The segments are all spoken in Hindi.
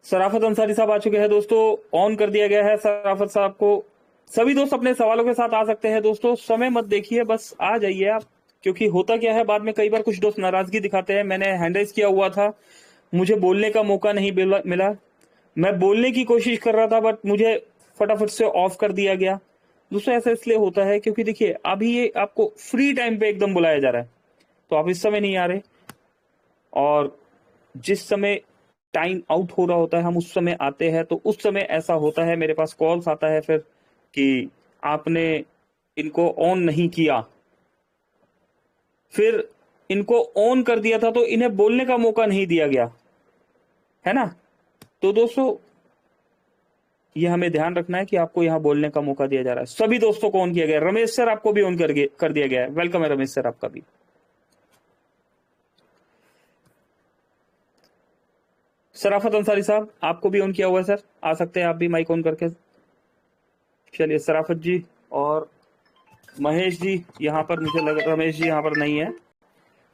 सराफत अंसारी साहब आ चुके हैं दोस्तों। ऑन कर दिया गया है सराफत साहब को। सभी दोस्त अपने सवालों के साथ आ सकते हैं दोस्तों, समय मत देखिए, बस आ जाइए आप। क्योंकि होता क्या है, बाद में कई बार कुछ दोस्त नाराजगी दिखाते हैं। मैंने हैंड राइज किया हुआ था, मुझे बोलने का मौका नहीं मिला। मैं बोलने की कोशिश कर रहा था बट मुझे फटाफट से ऑफ कर दिया गया। दोस्तों ऐसा इसलिए होता है क्योंकि देखिए अभी ये आपको फ्री टाइम पे एकदम बुलाया जा रहा है, तो आप इस समय नहीं आ रहे। और जिस समय टाइम आउट हो रहा होता है हम उस समय आते हैं, तो उस समय ऐसा होता है, मेरे पास कॉल्स आता है फिर कि आपने इनको ऑन नहीं किया। फिर इनको ऑन कर दिया था तो इन्हें बोलने का मौका नहीं दिया गया, है ना। तो दोस्तों ये हमें ध्यान रखना है कि आपको यहां बोलने का मौका दिया जा रहा है। सभी दोस्तों को ऑन किया गया। रमेश सर आपको भी ऑन कर दिया गया है। वेलकम है रमेश सर आपका भी। सराफत अंसारी साहब आपको भी ऑन किया हुआ है सर, आ सकते हैं आप भी माइक ऑन करके। चलिए सराफत जी और महेश जी यहाँ पर, मुझे लग रमेश जी यहाँ पर नहीं है,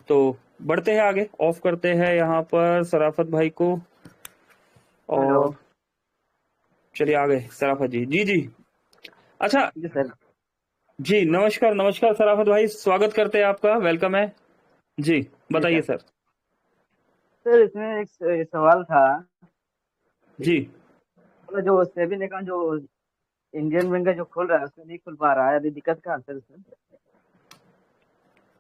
तो बढ़ते हैं आगे। ऑफ करते हैं यहाँ पर सराफत भाई को। हेलो। और चलिए आ गए सराफत जी। जी जी अच्छा। जी सर। जी नमस्कार नमस्कार सराफत भाई, स्वागत करते हैं आपका, वेलकम है जी। जी बताइए सर। सर। सर इसमें एक सवाल था जी कि मतलब जो सेविंग अकाउंट जो इंडियन बैंक का जो खोल रहा है उसमें नहीं खुल पा रहा है, अभी दिक्कत क्या है सर इसमें?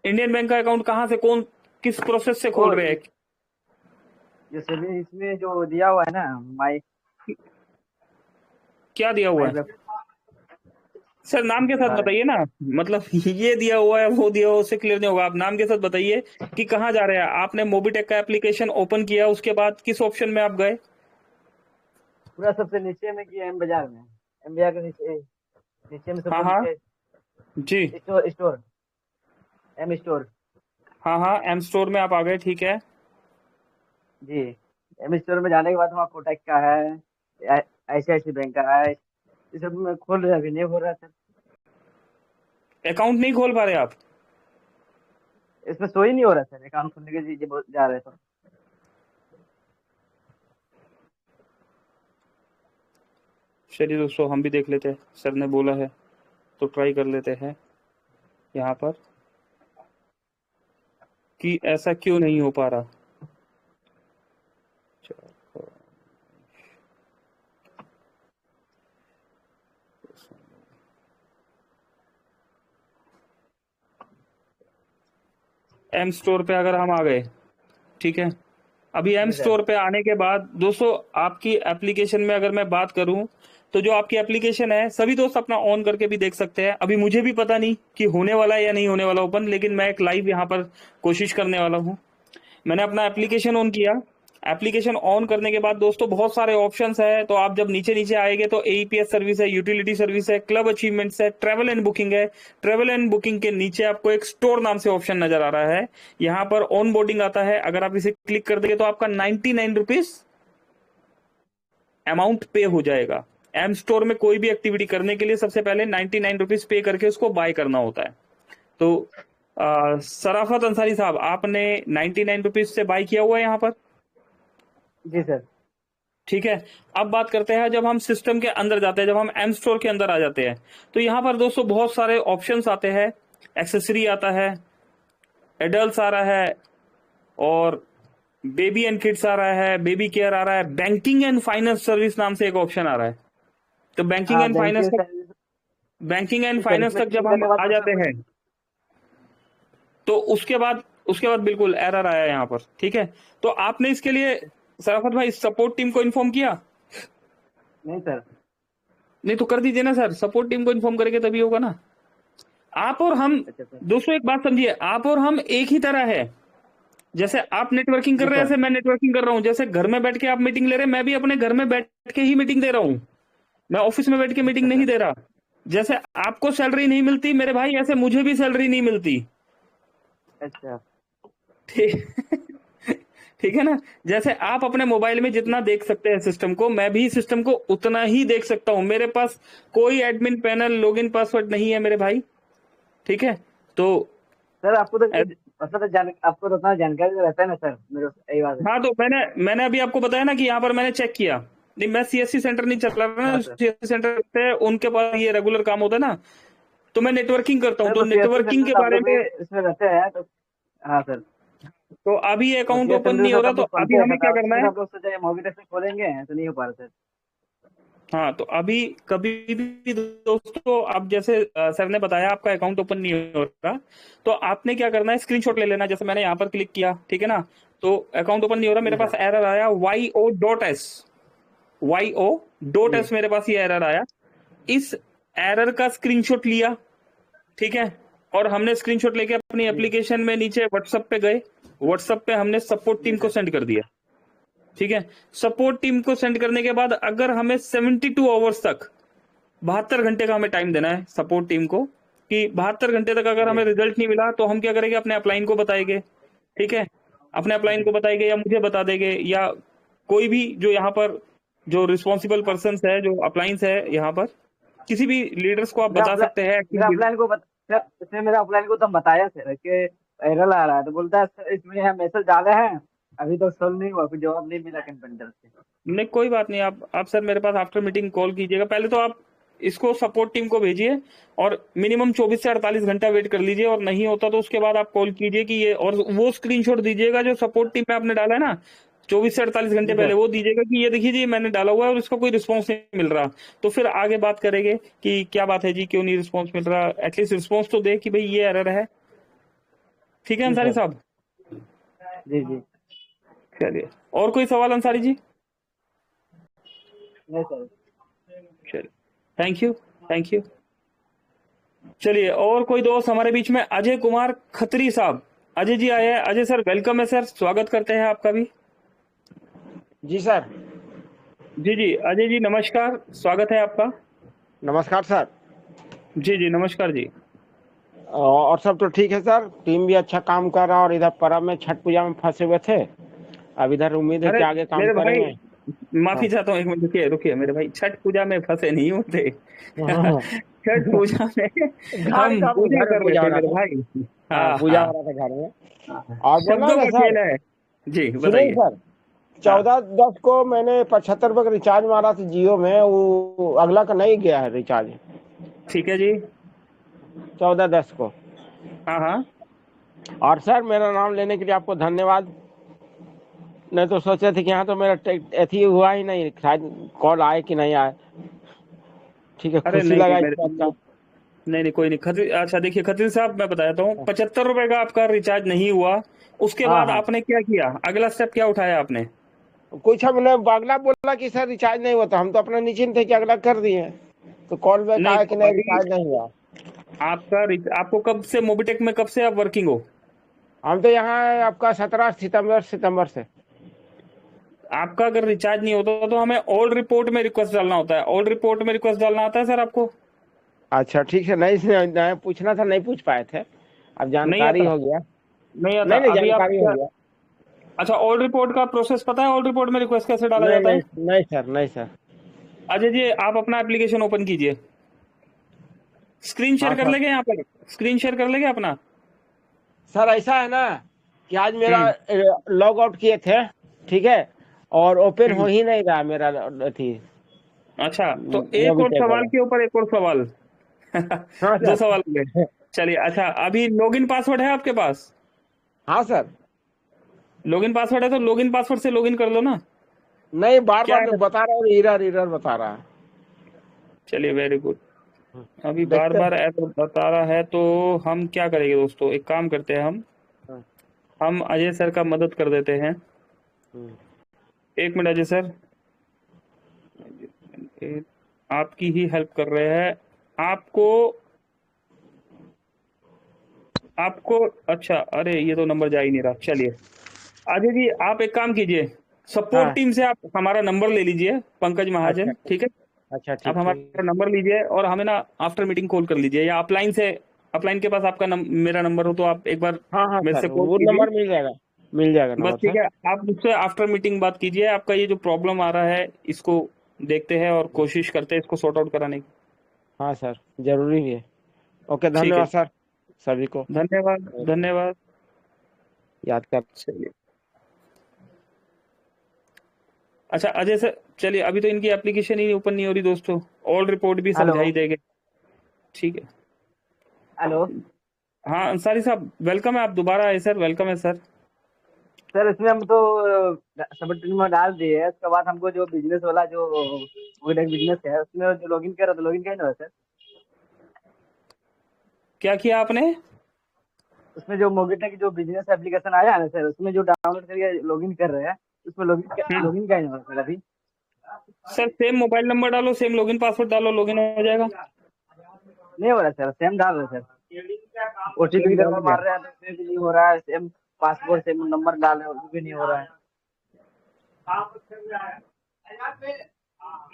इंडियन बैंक का अकाउंट कहाँ से, कौन किस प्रोसेस से खोल वो रहे हैं? जो सेविंग इसमें जो दिया हुआ है ना, माई क्या दिया हुआ माई है वेब सर? नाम के उसके साथ बारे में। बताइए ना। मतलब ये दिया हुआ है वो दिया हुआ, उससे क्लियर नहीं होगा। आप नाम के साथ बताइए कि कहाँ जा रहे हैं। आपने मोबीटेक का एप्लीकेशन ओपन किया, उसके बाद किस ऑप्शन में आप गए? पूरा सबसे नीचे में किया एम बाजार में, एम बाजार के नीचे, नीचे में हाँ सबसे हाँ नीचे जी। Store store um store. हाँ हाँ एम स्टोर में आप आ गए, ठीक है। जी। एम स्टोर में जाने के बाद वहाँ कोटक का है, ICICI बैंक का है, ये सब में खोल रहे हैं, अभी नहीं हो रहा है सर। अकाउंट नहीं खोल पा रहे आप? इसमें सो ही नहीं हो रहा सर, अकाउंट खोलने के लिए जा रहे हैं तो। चलिए दोस्तों हम भी देख लेते हैं, सर ने बोला है तो ट्राई कर लेते हैं यहाँ पर कि ऐसा क्यों नहीं हो पा रहा। एम स्टोर पे अगर हम आ गए, ठीक है। अभी एम जी सर। स्टोर पे आने के बाद दोस्तों आपकी एप्लीकेशन में अगर मैं बात करूं, तो जो आपकी एप्लीकेशन है सभी दोस्त अपना ऑन करके भी देख सकते हैं। अभी मुझे भी पता नहीं कि होने वाला है या नहीं होने वाला ओपन, लेकिन मैं एक लाइव यहाँ पर कोशिश करने वाला हूँ। मैंने अपना एप्लीकेशन ऑन किया। एप्लीकेशन ऑन करने के बाद दोस्तों बहुत सारे ऑप्शंस है, तो आप जब नीचे नीचे आएंगे तो AEPS सर्विस है, यूटिलिटी सर्विस है, क्लब अचीवमेंट्स है, ट्रेवल एंड बुकिंग है। ट्रेवल एंड बुकिंग के नीचे आपको एक स्टोर नाम से ऑप्शन नजर आ रहा है। यहाँ पर ऑन बोर्डिंग आता है, अगर आप इसे क्लिक कर देंगे तो आपका 99 रुपीज अमाउंट पे हो जाएगा। एम स्टोर में कोई भी एक्टिविटी करने के लिए सबसे पहले 99 रुपीज पे करके उसको बाय करना होता है। तो सराफत अंसारी साहब आपने 99 रुपीज से बाय किया हुआ है यहाँ पर, जी सर। ठीक है। अब बात करते हैं, जब हम सिस्टम के अंदर जाते हैं, जब हम एम स्टोर के अंदर आ जाते हैं, तो यहाँ पर दोस्तों बहुत सारे ऑप्शंस आते हैं। एक्सेसरी आता है, एडल्ट आ रहा है, और बेबी एंड किड्स आ रहा है, बेबी केयर आ रहा है, बैंकिंग एंड फाइनेंस सर्विस नाम से एक ऑप्शन आ रहा है। तो बैंकिंग हाँ, एंड फाइनेंस बैंकिंग तक, सर्विस। बैंकिंग एंड जी सर, फाइनेंस इसमें तक जब क्लिक हम करने के बाद आ तो जाते सब कुछ। हैं, तो उसके बाद बिल्कुल एरर आया यहाँ पर, ठीक है। तो आपने इसके लिए सराफत भाई सपोर्ट टीम को इन्फॉर्म किया? नहीं सर। नहीं तो कर दीजिए ना सर, सपोर्ट टीम को इन्फॉर्म करके तभी होगा ना। आप और हम, अच्छा सर। दोस्तों एक बात समझिए, आप और हम एक ही तरह है। जैसे आप नेटवर्किंग कर जी रहे हैं, सर। ऐसे मैं नेटवर्किंग कर रहा हूं। जैसे घर में बैठ के आप मीटिंग ले रहे हैं, मैं भी अपने घर में बैठ के ही मीटिंग दे रहा हूं। मैं ऑफिस में बैठ के मीटिंग अच्छा नहीं सर। दे रहा। जैसे आपको सैलरी नहीं मिलती मेरे भाई, ऐसे मुझे भी सैलरी नहीं मिलती, अच्छा। ठीक। ठीक है ना। जैसे आप अपने मोबाइल में जितना देख सकते हैं सिस्टम को, मैं भी सिस्टम को उतना ही देख सकता हूं। मेरे पास कोई एडमिन पैनल लॉगिन पासवर्ड नहीं है मेरे भाई, ठीक है। तो सर आपको तो मतलब तो आपको तो उतना जानकारी तो रहता है ना सर, मेरे को यही बात है। हाँ, तो मैंने अभी आपको बताया ना कि यहाँ पर मैंने चेक किया। नहीं, मैं सीएससी सेंटर नहीं चला रहा हाँ ना, सर। सीएससी सेंटर पे उनके पास ये रेगुलर काम होता है ना, तो मैं नेटवर्किंग करता हूँ, सर तो वो सीएससी नेटवर्किंग सेंटर के तो हम बारे लोग भी में। इसमें रहते हैं तो। हाँ सर। तो अभी तो अकाउंट सीएससी ओपन सेंटर नहीं हो सर रहा, हम तो लोग अभी सुनते हैं हमें सर, क्या करना उसमें है। हम लोग सोचा मोबिटेक्स से खोलेंगे तो नहीं हो पा रहा सर। हाँ, तो अभी कभी भी दोस्तों, आप जैसे सर ने बताया आपका अकाउंट ओपन नहीं हो रहा, तो आपने क्या करना है, स्क्रीनशॉट ले लेना। जैसे मैंने यहाँ पर क्लिक किया, ठीक है ना, तो अकाउंट ओपन नहीं हो रहा, जी मेरे पास सर। एरर आया YO.S जी मेरे पास ये एरर आया। इस एरर का स्क्रीनशॉट लिया, ठीक है, और हमने स्क्रीनशॉट लेके अपनी जी एप्लीकेशन में नीचे व्हाट्सएप पे गए, व्हाट्सएप पे हमने सपोर्ट जी टीम को सर। सेंड कर दिया। ठीक है, सपोर्ट टीम को सेंड करने के बाद अगर हमें 72 आवर्स तक, 72 घंटे का हमें टाइम देना है सपोर्ट टीम को, कि 72 घंटे तक अगर जी हमें रिजल्ट नहीं मिला तो हम क्या करेंगे, अपने अपलाइन को बताएंगे। ठीक है, अपने अपलाइन जी को बताएंगे या मुझे बता देंगे, या कोई भी जो यहाँ पर जो रिस्पॉन्सिबल पर्सन है, जो अपलाइंस है यहाँ पर, किसी भी लीडर्स को आप मेरा बता अपलाइन सकते हैं, एक्टिव मेरा लीडर। अपलाइन को सर इसने मेरा अपलाइन को तो हम बताया सर कि एरर आ रहा है, तो बोलता है सर इसमें हम मैसेज डाले हैं, अभी तक सोल्व नहीं हुआ, कोई जवाब नहीं मिला कंप्यूटर से। नहीं, कोई बात नहीं, आप सर मेरे पास आफ्टर मीटिंग कॉल कीजिएगा। पहले तो आप इसको सपोर्ट टीम को भेजिए और मिनिमम 24 से 48 घंटा वेट कर लीजिए, और नहीं होता तो उसके बाद आप कॉल कीजिए कि ये, और वो स्क्रीनशॉट दीजिएगा जो सपोर्ट टीम में आपने डाला है ना, 24 से 48 घंटे जी पहले सर। वो दीजिएगा कि ये देखिए जी, मैंने डाला हुआ है और इसका कोई रिस्पॉन्स नहीं मिल रहा। तो फिर आगे बात करेंगे कि क्या बात है जी, क्यों नहीं रिस्पॉन्स मिल रहा। एटलीस्ट रिस्पॉन्स तो दे कि भाई ये एरर है। ठीक है जी अंसारी सर। साहब। जी जी। चलिए, और कोई सवाल अंसारी जी। नहीं सर। चलिए, थैंक यू, थैंक यू। चलिए, और कोई दोस्त हमारे बीच में, अजय कुमार खत्री साहब, अजय जी आए हैं। अजय सर वेलकम है सर, स्वागत करते हैं आपका भी। जी सर। जी जी, अजय जी नमस्कार, स्वागत है आपका। नमस्कार सर। जी जी नमस्कार जी। और सब तो ठीक है सर, टीम भी अच्छा काम कर रहा है, और इधर पर्व में छठ पूजा में फंसे हुए थे। अब इधर उम्मीद है अरे कि आगे काम मेरे भाई, करेंगे। माफी हाँ। चाहता हूँ, एक मिनट रुकिए रुकिए मेरे भाई, छठ पूजा में फंसे नहीं होते। हाँ। छठ पूजा में घर हम पूजा घर में कर रहे पूजा हो थे रहा मेरे था। भाई। हाँ, हाँ पूजा हाँ, हो रहा था घर में। और बोला शब्दों ना का सर, खेल है। जी सुनिए बताइए। सर, हाँ 14/10 को मैंने 75 रुपये का रिचार्ज मारा था जियो में, वो अगला का नहीं गया है रिचार्ज। ठीक है जी। 14/10 को। हाँ हाँ, और सर, मेरा नाम लेने के लिए आपको धन्यवाद। नहीं तो सोचे थे कि यहाँ तो मेरा अथी हुआ ही नहीं, शायद कॉल आए कि नहीं आए। ठीक है, अरे खुशी नहीं नहीं लगा इस बात मेरे, का। नहीं नहीं कोई नहीं खत्री। अच्छा देखिए खत्री साहब, मैं बताता हूँ, 75 रुपए का आपका रिचार्ज नहीं हुआ, उसके हाँ बाद हाँ। आपने क्या किया, अगला स्टेप क्या उठाया आपने। कुछ हमने अगला बोला कि सर रिचार्ज नहीं होता, हम तो अपना निश्चिंत थे कि अगला कर दिए। तो कॉल बैक नहीं, आया तो कि नहीं, अभी रिचार्ज नहीं हुआ। आपको कब से मोबिटेक में, कब से आप वर्किंग हो। हम तो यहाँ आपका 17 सितंबर से। आपका अगर रिचार्ज नहीं होता तो हमें ऑल रिपोर्ट में रिक्वेस्ट डालना होता है। ऑल रिपोर्ट में रिक्वेस्ट डालना आता है सर आपको। अच्छा ठीक है, नहीं पूछना था, नहीं पूछ पाए थे। अब नहीं जानकारी आता, हो गया। नहीं आता नहीं नहीं, अभी आप जानकारी हो क्या। गया। अच्छा, ऑल रिपोर्ट का प्रोसेस पता है, ऑल रिपोर्ट में रिक्वेस्ट कैसे डाला नहीं जाता है। नहीं नहीं सर, नहीं सर। अजय जी आप अपना एप्लीकेशन ओपन कीजिए, स्क्रीन हाँ शेयर कर सर। लेंगे, यहाँ पर स्क्रीन शेयर कर लेंगे अपना। सर ऐसा है ना कि आज मेरा हम्म लॉग आउट किए थे, ठीक है, और ओपन हो हम्म। ही नहीं रहा मेरा अथी अच्छा, तो एक और मोबिटेक सवाल वाला। के ऊपर एक और सवाल। हाँ दो सर। सवाल हो गए। चलिए, अच्छा अभी लॉगिन पासवर्ड है आपके पास। हाँ सर। लॉगिन पासवर्ड है तो लॉगिन पासवर्ड से लॉगिन कर लो ना। नहीं, बार क्या बार है। बता रहा है, एरर एरर बता रहा है। चलिए वेरी गुड। अभी बार देखते बार हैं। एरर बता रहा है तो हम क्या करेंगे दोस्तों, एक काम करते हैं, हाँ, हम अजय सर का मदद कर देते हैं। हम्म। एक मिनट अजय सर, आपकी ही हेल्प कर रहे हैं। आपको आपको अच्छा, अरे ये तो नंबर जा ही नहीं रहा। चलिए अजय जी, आप एक काम कीजिए, सपोर्ट हाँ। टीम से आप हमारा नंबर ले लीजिए, पंकज अच्छा महाजन, ठीक। ठीक है। अच्छा आप ठीक हमारा ठीक। नंबर लीजिए और हमें ना आफ्टर मीटिंग कॉल कर लीजिए, या अपलाइन से, अपलाइन के पास आपका मेरा नंबर हो तो आप एक बार हाँ हाँ मेरे सर, से कॉल वो कीजिए। नंबर मिल जाएगा। मिल जाएगा बस नंबर ठीक सर। है, आप मुझसे आफ्टर मीटिंग बात कीजिए। आपका ये जो प्रॉब्लम आ रहा है इसको देखते हैं और कोशिश करते हैं इसको सॉर्ट आउट कराने की। हाँ सर, जरूरी भी है। ओके, ठीक है, धन्यवाद सर, सभी को। धन्यवाद धन्यवाद। याद कर। चलिए, अच्छा अजय सर, चलिए अभी तो इनकी एप्लीकेशन ही ओपन नहीं हो रही दोस्तों, ऑल रिपोर्ट भी हेलो। समझा ही देंगे। ठीक है। हेलो हाँ अंसारी साहब, वेलकम है, आप दोबारा आए सर, वेलकम है सर। सर, इसमें हम तो सबमिट में डाल दिए है। उसके बाद हमको जो बिजनेस वाला जो बिजनेस है उसमें जो लॉगिन कर रहा था, लॉगिन कैसे हुआ सर? क्या किया आपने? उसमें जो मोबिटेक जो बिजनेस एप्लीकेशन आया है ना सर, उसमें जो डाउनलोड करके लॉगिन कर रहे हैं, उसमें हम्म, लॉगिन कैसे हुआ सर अभी? सर सेम मोबाइल नंबर डालो, सेम लॉगिन पासवर्ड डालो, लॉगिन हो जाएगा। नहीं हो रहा सर, सेम डाल रहे सर। ओटीपी सेम की डाल तरफ दिया, मार रहे हैं तो उसमें भी नहीं हो रहा है। सेम पासवर्ड सेम नंबर डाल रहे हैं, वो भी नहीं हो रहा है।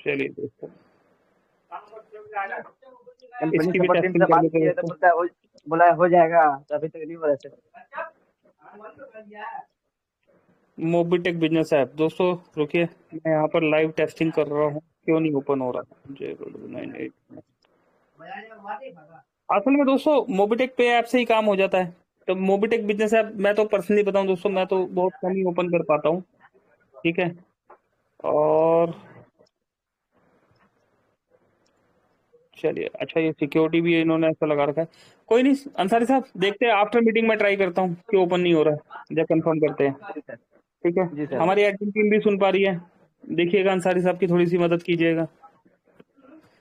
चलिए दोस्तों कंपनी इसकी भी सपोर्ट टीम टेस्टिंग से कर बात लेते की हैं है तो दोस्तों। बोला हो जाएगा, तो अभी तक नहीं हो रहा सर। मोबिटेक बिजनेस ऐप, दोस्तों रुकिए, मैं यहाँ पर लाइव टेस्टिंग कर रहा हूँ, क्यों नहीं ओपन हो रहा। 098। असल में दोस्तों मोबिटेक पे ऐप से ही काम हो जाता है। तो मोबिटेक बिजनेस ऐप मैं तो पर्सनली बताऊं दोस्तों, मैं तो बहुत कम ही ओपन कर पाता हूँ। ठीक है। और चलिए, अच्छा ये सिक्योरिटी भी इन्होंने ऐसा लगा रखा है। कोई नहीं अंसारी साहब, देखते हैं आफ्टर मीटिंग में ट्राई करता हूँ क्यों ओपन नहीं हो रहा है, जब कंफर्म करते हैं। जी सर। ठीक है। जी सर। हमारी एडमिन टीम भी सुन पा रही है, देखिएगा अंसारी साहब की थोड़ी सी मदद कीजिएगा।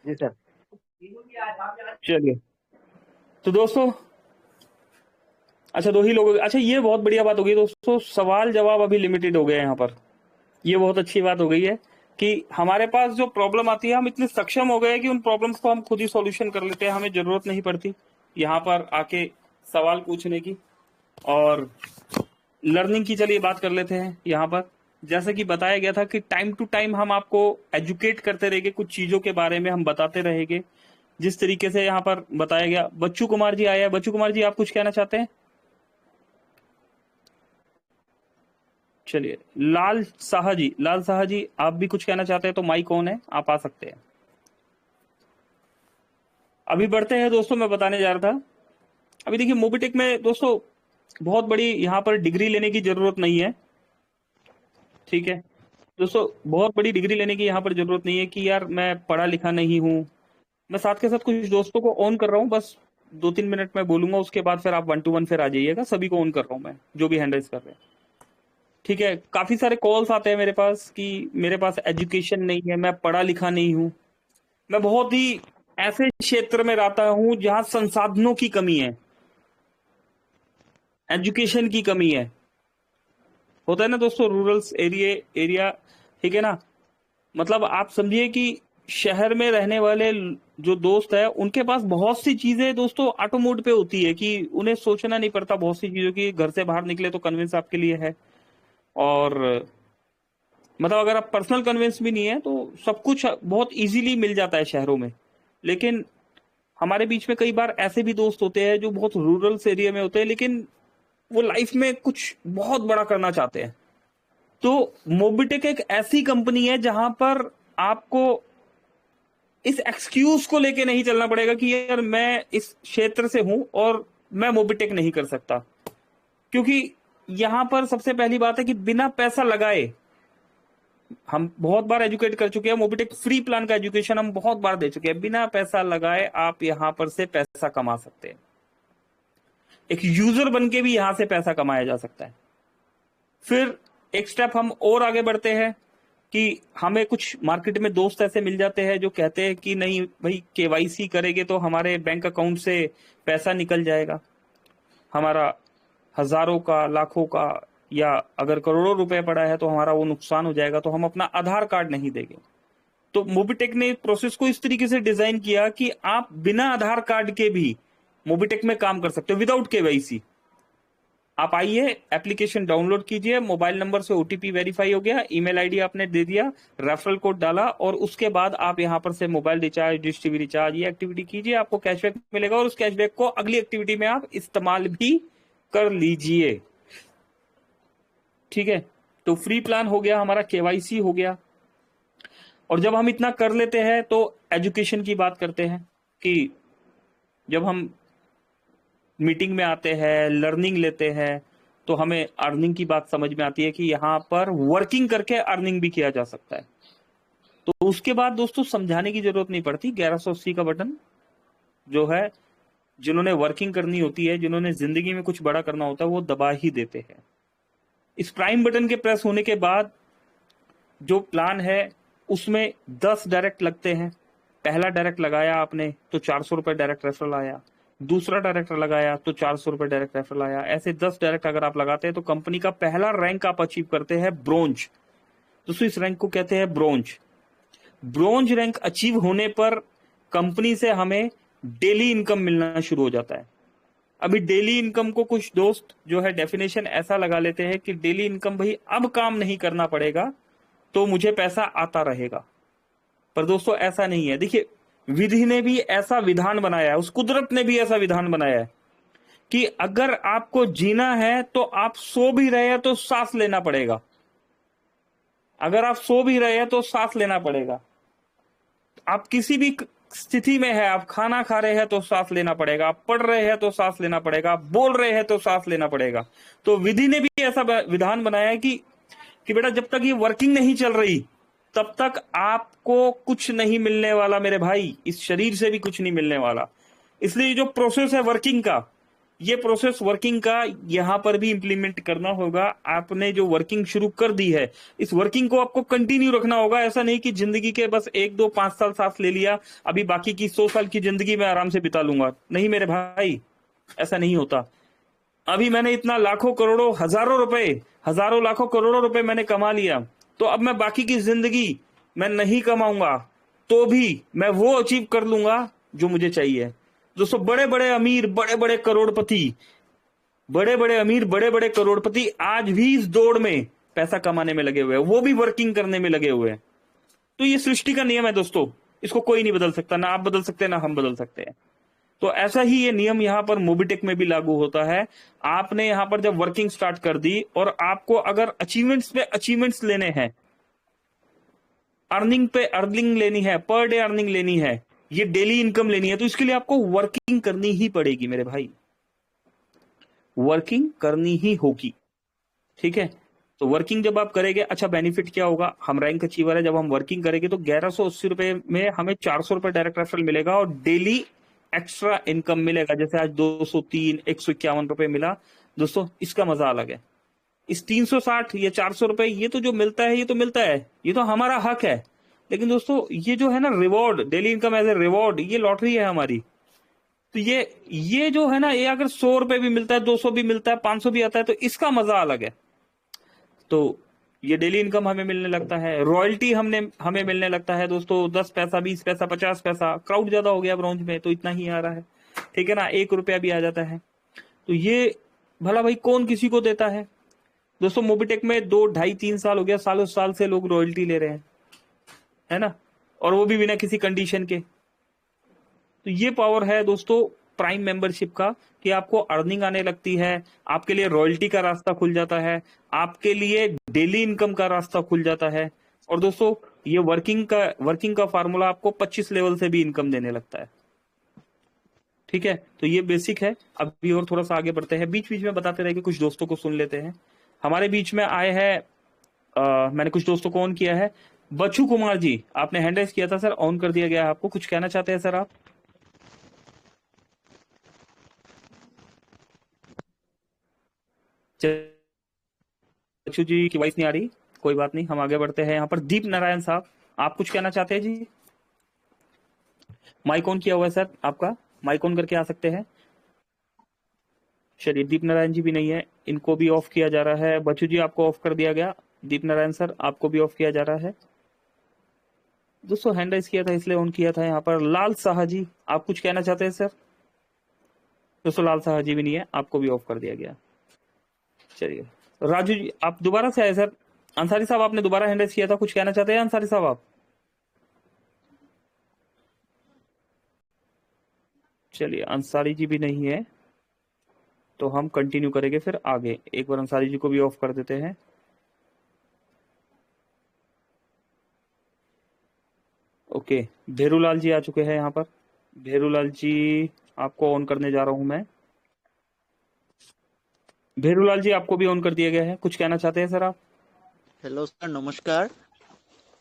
जी सर। चलिए, तो दोस्तों अच्छा दो ही लोग, अच्छा ये बहुत बढ़िया बात हो गई दोस्तों, सवाल जवाब अभी लिमिटेड हो गए हैं यहाँ पर। ये बहुत अच्छी बात हो गई है कि हमारे पास जो प्रॉब्लम आती है, हम इतने सक्षम हो गए हैं कि उन प्रॉब्लम्स को हम खुद ही सॉल्यूशन कर लेते हैं, हमें जरूरत नहीं पड़ती यहाँ पर आके सवाल पूछने की। और लर्निंग की चलिए बात कर लेते हैं यहाँ पर। जैसे कि बताया गया था कि टाइम टू टाइम हम आपको एजुकेट करते रहेंगे, कुछ चीजों के बारे में हम बताते रहेंगे, जिस तरीके से यहाँ पर बताया गया। बच्चू कुमार जी आया है, बच्चू कुमार जी आप कुछ कहना चाहते हैं? चलिए, लाल साहा जी, लाल साहा जी आप भी कुछ कहना चाहते हैं तो माइक ऑन है, आप आ सकते हैं। अभी बढ़ते हैं दोस्तों, मैं बताने जा रहा था, अभी देखिए मोबिटेक में दोस्तों बहुत बड़ी यहाँ पर डिग्री लेने की जरूरत नहीं है। ठीक है दोस्तों, बहुत बड़ी डिग्री लेने की यहाँ पर जरूरत नहीं है कि यार मैं पढ़ा लिखा नहीं हूँ। मैं साथ के साथ कुछ दोस्तों को ऑन कर रहा हूँ, बस 2-3 मिनट में बोलूंगा, उसके बाद फिर आप 1-to-1 फिर आ जाइएगा। सभी को ऑन कर रहा हूँ मैं, जो भी हैंडल्स कर रहे हैं। ठीक है, काफी सारे कॉल्स आते हैं मेरे पास कि मेरे पास एजुकेशन नहीं है, मैं पढ़ा लिखा नहीं हूँ, मैं बहुत ही ऐसे क्षेत्र में रहता हूँ जहां संसाधनों की कमी है, एजुकेशन की कमी है। होता है ना दोस्तों, रूरल एरिया। ठीक है ना, मतलब आप समझिए कि शहर में रहने वाले जो दोस्त है, उनके पास बहुत सी चीजें दोस्तों ऑटो मोड पे होती है कि उन्हें सोचना नहीं पड़ता बहुत सी चीजों की। घर से बाहर निकले तो कन्विंस आपके लिए है। और मतलब अगर आप पर्सनल कन्विंस भी नहीं है तो सब कुछ बहुत इजीली मिल जाता है शहरों में। लेकिन हमारे बीच में कई बार ऐसे भी दोस्त होते हैं जो बहुत रूरल एरिया में होते हैं, लेकिन वो लाइफ में कुछ बहुत बड़ा करना चाहते हैं। तो मोबिटेक एक ऐसी कंपनी है जहां पर आपको इस एक्सक्यूज को लेके नहीं चलना पड़ेगा कि यार मैं इस क्षेत्र से हूं और मैं मोबिटेक नहीं कर सकता। क्योंकि यहां पर सबसे पहली बात है कि बिना पैसा लगाए, हम बहुत बार एजुकेट कर चुके हैं, मोबिटेक फ्री प्लान का एजुकेशन हम बहुत बार दे चुके हैं। बिना पैसा लगाए आप यहां पर से पैसा कमा सकते हैं, एक यूजर बन के भी यहां से पैसा कमाया जा सकता है। फिर एक स्टेप हम और आगे बढ़ते हैं कि हमें कुछ मार्केट में दोस्त ऐसे मिल जाते हैं जो कहते हैं कि नहीं भाई, केवाईसी करेंगे तो हमारे बैंक अकाउंट से पैसा निकल जाएगा, हमारा हजारों का, लाखों का, या अगर करोड़ों रुपए पड़ा है तो हमारा वो नुकसान हो जाएगा, तो हम अपना आधार कार्ड नहीं देंगे। तो मोबिटेक ने प्रोसेस को इस तरीके से डिजाइन किया कि आप बिना आधार कार्ड के भी मोबिटेक में काम कर सकते हो, विदाउट केवाईसी। आप आइए, एप्लीकेशन डाउनलोड कीजिए, मोबाइल नंबर से ओटीपी वेरीफाई हो गया, ईमेल आईडी आपने दे दिया, रेफरल कोड डाला, और उसके बाद आप यहां पर से mobile recharge, dish TV recharge, ये एक्टिविटी कीजिए, आपको कैशबैक मिलेगा और उस कैशबैक को अगली एक्टिविटी में आप इस्तेमाल भी कर लीजिए। ठीक है, तो फ्री प्लान हो गया हमारा, केवाईसी हो गया। और जब हम इतना कर लेते हैं तो एजुकेशन की बात करते हैं कि जब हम मीटिंग में आते हैं, लर्निंग लेते हैं, तो हमें अर्निंग की बात समझ में आती है कि यहाँ पर वर्किंग करके अर्निंग भी किया जा सकता है। तो उसके बाद दोस्तों समझाने की जरूरत नहीं पड़ती, 1180 का बटन जो है जिन्होंने वर्किंग करनी होती है, जिन्होंने जिंदगी में कुछ बड़ा करना होता है, वो दबा ही देते हैं। इस प्राइम बटन के प्रेस होने के बाद जो प्लान है उसमें 10 डायरेक्ट लगते हैं। पहला डायरेक्ट लगाया आपने तो 400 रुपए डायरेक्ट रेफरल आया, दूसरा डायरेक्ट लगाया तो 400 रुपए डायरेक्ट रेफरल आया। ऐसे 10 डायरेक्ट अगर आप लगाते हैं तो कंपनी का पहला रैंक आप अचीव करते हैं, ब्रोंज। दोस्तों इस रैंक को कहते हैं ब्रोंज। ब्रोंज रैंक अचीव होने पर कंपनी से हमें डेली इनकम मिलना शुरू हो जाता है। अभी डेली इनकम को कुछ दोस्त जो है डेफिनेशन ऐसा लगा लेते हैं कि डेली इनकम भाई अब काम नहीं करना पड़ेगा तो मुझे पैसा आता रहेगा, पर दोस्तों ऐसा नहीं है। देखिए विधि ने भी ऐसा विधान बनाया है, उस कुदरत ने भी ऐसा विधान बनाया है कि अगर आपको जीना है तो आप सो भी रहे हैं तो सांस लेना पड़ेगा। अगर आप सो भी रहे हैं तो सांस लेना पड़ेगा। आप किसी भी स्थिति में है, आप खाना खा रहे हैं तो सांस लेना पड़ेगा, आप पढ़ रहे हैं तो सांस लेना पड़ेगा, आप बोल रहे हैं तो सांस लेना पड़ेगा। तो विधि ने भी ऐसा विधान बनाया है कि बेटा जब तक ये वर्किंग नहीं चल रही तब तक आपको कुछ नहीं मिलने वाला मेरे भाई, इस शरीर से भी कुछ नहीं मिलने वाला। इसलिए ये जो प्रोसेस है वर्किंग का, ये प्रोसेस वर्किंग का यहां पर भी इंप्लीमेंट करना होगा। आपने जो वर्किंग शुरू कर दी है, इस वर्किंग को आपको कंटिन्यू रखना होगा। ऐसा नहीं कि जिंदगी के बस 1 2 5 साल सांस ले लिया, अभी बाकी की 100 साल की जिंदगी में आराम से बिता लूंगा। नहीं मेरे भाई, ऐसा नहीं होता। अभी मैंने इतना लाखों करोड़ों हजारों रुपए, हजारों लाखों करोड़ों रुपए मैंने कमा लिया, तो अब मैं बाकी की जिंदगी मैं नहीं कमाऊंगा तो भी मैं वो अचीव कर लूंगा जो मुझे चाहिए। दोस्तों बड़े बड़े अमीर, बड़े बड़े करोड़पति, बड़े बड़े अमीर, बड़े बड़े करोड़पति आज भी इस दौड़ में पैसा कमाने में लगे हुए हैं, वो भी वर्किंग करने में लगे हुए हैं। तो ये सृष्टि का नियम है दोस्तों, इसको कोई नहीं बदल सकता, ना आप बदल सकते ना हम बदल सकते हैं। तो ऐसा ही ये नियम यहां पर मोबिटेक में भी लागू होता है। आपने यहां पर जब वर्किंग स्टार्ट कर दी और आपको अगर अचीवमेंट्स पे अचीवमेंट्स लेने हैं, अर्निंग पे अर्निंग लेनी है, पर डे अर्निंग लेनी है, ये डेली इनकम लेनी है, तो इसके लिए आपको वर्किंग करनी ही पड़ेगी मेरे भाई, वर्किंग करनी ही होगी। ठीक है, तो वर्किंग जब आप करेंगे, अच्छा बेनिफिट क्या होगा, हम रैंक अचीवर है, जब हम वर्किंग करेंगे तो 1180 रुपए में हमें 400 रुपए डायरेक्ट रेफरल मिलेगा और डेली एक्स्ट्रा इनकम मिलेगा। जैसे आज 203 151 रुपए मिला दोस्तों, इसका मजा अलग है। इस 360 या 400 रुपए ये तो जो मिलता है, ये तो मिलता है, ये तो हमारा हक है। लेकिन दोस्तों ये जो है ना reward, daily income as a reward, ये लॉटरी है हमारी। तो ये जो है ना, ये अगर 100 रुपए भी मिलता है, 200 भी मिलता है, 500 भी आता है, तो इसका मजा अलग है। तो ये डेली इनकम हमें मिलने लगता है, रॉयल्टी हमें मिलने लगता है दोस्तों, 10 पैसा, 20 पैसा, 50 पैसा। क्राउड ज्यादा हो गया ब्रॉन्ज में तो इतना ही आ रहा है, ठीक है ना, 1 रुपया भी आ जाता है। तो ये भला भाई कौन किसी को देता है दोस्तों। मोबिटेक में 2 2.5 3 साल हो गया, सालों साल से लोग रॉयल्टी ले रहे हैं, है ना, और वो भी बिना किसी कंडीशन के। तो ये पावर है दोस्तों प्राइम मेंबरशिप का कि आपको अर्निंग आने लगती है, आपके लिए रॉयल्टी का रास्ता खुल जाता है, आपके लिए डेली इनकम का रास्ता खुल जाता है। और दोस्तों ये वर्किंग का फार्मूला आपको 25 लेवल से भी इनकम देने लगता है। ठीक है, तो ये बेसिक है। अभी और थोड़ा सा आगे बढ़ते हैं, बीच बीच में बताते रहेंगे, कुछ दोस्तों को सुन लेते हैं। हमारे बीच में आए हैं, मैंने कुछ दोस्तों को ऑन किया है। बच्चू कुमार जी, आपने हैंड राइज किया था सर, ऑन कर दिया गया है आपको, कुछ कहना चाहते हैं सर आप? बच्चू जी की वॉइस नहीं आ रही, कोई बात नहीं, हम आगे बढ़ते हैं। यहाँ पर दीप नारायण साहब, आप कुछ कहना चाहते हैं जी? माइक ऑन किया हुआ है सर आपका, माइक ऑन करके आ सकते हैं। चलिए, दीप नारायण जी भी नहीं है, इनको भी ऑफ किया जा रहा है। बच्चू जी आपको ऑफ कर दिया गया, दीप नारायण सर आपको भी ऑफ किया जा रहा है। दोस्तों हैंड राइज किया था इसलिए ऑन किया था। यहाँ पर लाल साहा जी, आप कुछ कहना चाहते हैं सर? दोस्तों लाल साहा जी भी नहीं है, आपको भी ऑफ कर दिया गया। चलिए राजू जी आप दोबारा से आए सर। अंसारी साहब आपने दोबारा हैंड राइज किया था, कुछ कहना चाहते हैं अंसारी साहब आप? चलिए अंसारी जी भी नहीं है, तो हम कंटिन्यू करेंगे फिर आगे। एक बार अंसारी जी को भी ऑफ कर देते हैं। ओके, भेरूलाल जी आ चुके हैं यहाँ पर। भेरूलाल जी आपको ऑन करने जा रहा हूं मैं। भेरूलाल जी आपको भी ऑन कर दिया गया है, कुछ कहना चाहते हैं सर आप? हेलो सर, नमस्कार।